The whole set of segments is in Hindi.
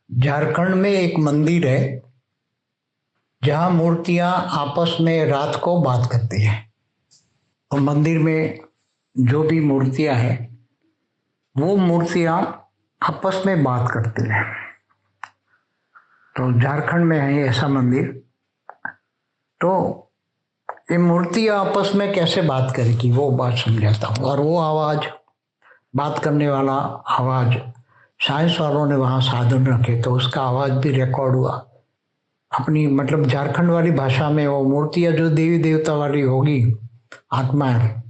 झारखंड में एक मंदिर है जहाँ मूर्तियां आपस में रात को बात करती हैं। और मंदिर में जो भी मूर्तियां हैं वो मूर्तियां आपस में बात करती हैं। तो झारखंड में है ऐसा मंदिर। तो ये मूर्तियां आपस में कैसे बात करेगी वो बात समझाता हूँ। और वो आवाज, बात करने वाला आवाज, साइंस वालों ने वहाँ साधन रखे तो उसका आवाज भी रिकॉर्ड हुआ अपनी मतलब झारखंड वाली भाषा में। वो मूर्तियां जो देवी देवता वाली होगी, आत्माएं,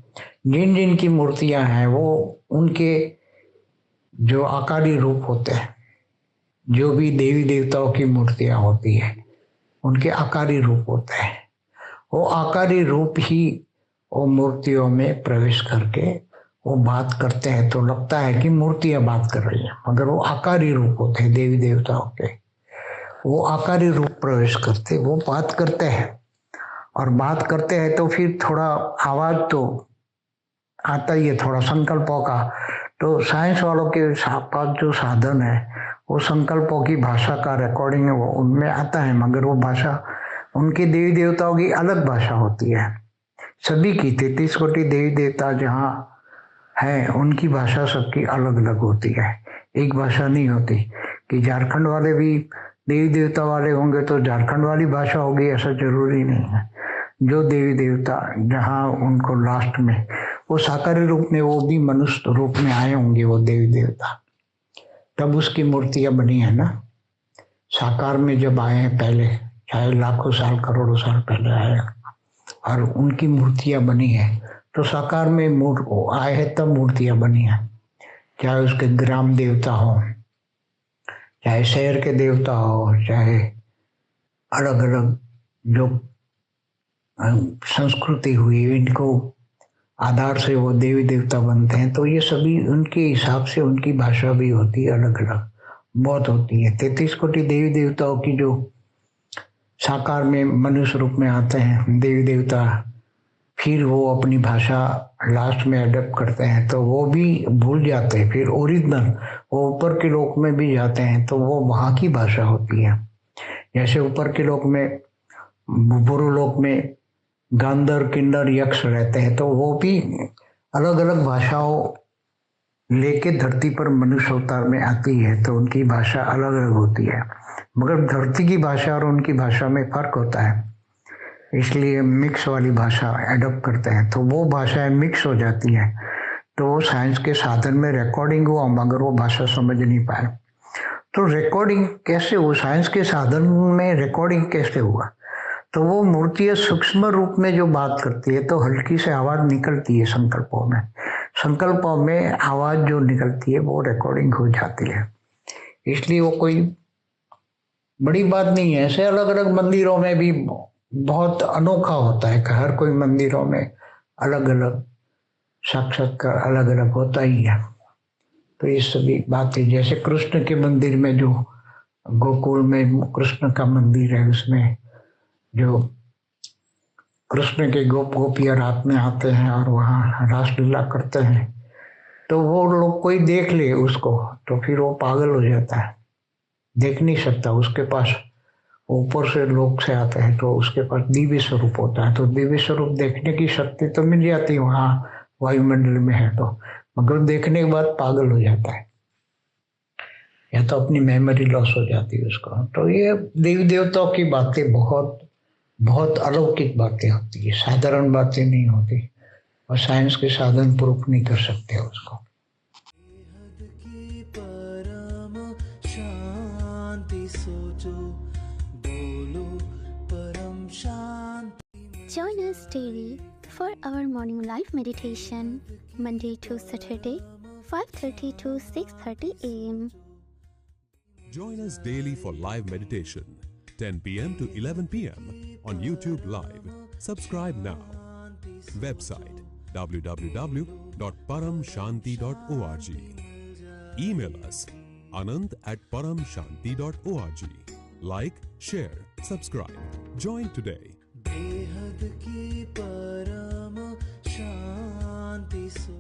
जिन जिन की मूर्तियां हैं वो उनके जो आकारी रूप होते हैं, जो भी देवी देवताओं की मूर्तियां होती है उनके आकारी रूप होते हैं। वो आकारी रूप ही वो मूर्तियों में प्रवेश करके वो बात करते हैं। तो लगता है कि मूर्तियां बात कर रही हैं मगर वो आकारी रूप होते हैं देवी देवताओं के। वो आकारी रूप प्रवेश करते, वो बात करते हैं। और बात करते हैं तो फिर थोड़ा आवाज तो आता ही है, थोड़ा संकल्पों का। तो साइंस वालों के पास जो साधन है वो संकल्पों की भाषा का रिकॉर्डिंग है, वो उनमें आता है। मगर वो भाषा उनके देवी देवताओं की अलग भाषा होती है। सभी की 33 कोटि देवी देवता जहाँ है उनकी भाषा सबकी अलग अलग होती है, एक भाषा नहीं होती। कि झारखंड वाले भी देवी देवता वाले होंगे तो झारखंड वाली भाषा होगी ऐसा जरूरी नहीं है। जो देवी देवता जहाँ उनको लास्ट में वो साकारी रूप में, वो भी मनुष्य रूप में आए होंगे वो देवी देवता, तब उसकी मूर्तियां बनी है ना। साकार में जब आए हैं पहले, चाहे लाखों साल करोड़ों साल पहले आए और उनकी मूर्तियां बनी है, तो साकार में आए हैं तब मूर्तियां बनी है। चाहे उसके ग्राम देवता हो, चाहे शहर के देवता हो, चाहे अलग अलग जो संस्कृति हुई इनको आधार से वो देवी देवता बनते हैं। तो ये सभी उनके हिसाब से उनकी भाषा भी होती है, अलग अलग बहुत होती है। 33 कोटि देवी देवताओं की जो साकार में मनुष्य रूप में आते हैं देवी देवता, फिर वो अपनी भाषा लास्ट में अडॉप्ट करते हैं तो वो भी भूल जाते हैं। फिर ओरिजिनल वो ऊपर के लोक में भी जाते हैं तो वो वहाँ की भाषा होती है। जैसे ऊपर के लोक में, बुरु लोक में गांधर किन्नर यक्ष रहते हैं तो वो भी अलग अलग भाषाओं लेके धरती पर मनुष्य अवतार में आती है तो उनकी भाषा अलग अलग होती है। मगर धरती की भाषा और उनकी भाषा में फर्क होता है, इसलिए मिक्स वाली भाषा एडॉप्ट करते हैं तो वो भाषाएं मिक्स हो जाती हैं। तो वो साइंस के साधन में रिकॉर्डिंग हुआ मगर वो भाषा समझ नहीं पाए। तो रिकॉर्डिंग कैसे हुआ, साइंस के साधन में रिकॉर्डिंग कैसे हुआ? तो वो मूर्तियां सूक्ष्म रूप में जो बात करती है तो हल्की से आवाज निकलती है संकल्पों में। संकल्पों में आवाज जो निकलती है वो रिकॉर्डिंग हो जाती है। इसलिए वो कोई बड़ी बात नहीं है। ऐसे अलग अलग मंदिरों में भी बहुत अनोखा होता है कि हर कोई मंदिरों में अलग अलग साक्षात्कार अलग अलग होता ही है। तो ये सभी बातें, जैसे कृष्ण के मंदिर में जो गोकुल में कृष्ण का मंदिर है उसमें जो कृष्ण के गोप गोपियां रात में आते हैं और वहाँ रासलीला करते हैं तो वो लोग कोई देख ले उसको तो फिर वो पागल हो जाता है, देख नहीं सकता। उसके पास ऊपर से लोग से आते हैं तो उसके पास दिव्य स्वरूप होता है तो दिव्य स्वरूप देखने की शक्ति तो मिल जाती है वहाँ वायुमंडल में है तो, मगर देखने के बाद पागल हो जाता है या तो अपनी मेमोरी लॉस हो जाती है उसको। तो ये देवी देवताओं की बातें बहुत बहुत अलौकिक बातें होती है, साधारण बातें नहीं होती और साइंस के साधन प्रूफ नहीं कर सकते उसको। की परम शांति सोचो, बोलो परम शांति। Join us daily for our morning live meditation, Monday to Saturday, 5:30 to 6:30 a.m. Join us daily for live meditation, 10 p.m. to 11 p.m. on YouTube Live. Subscribe now. Website www.paramshanti.org. Email us anand@paramshanti.org. Like, share, subscribe. Join today. बेहद की परम शांति सो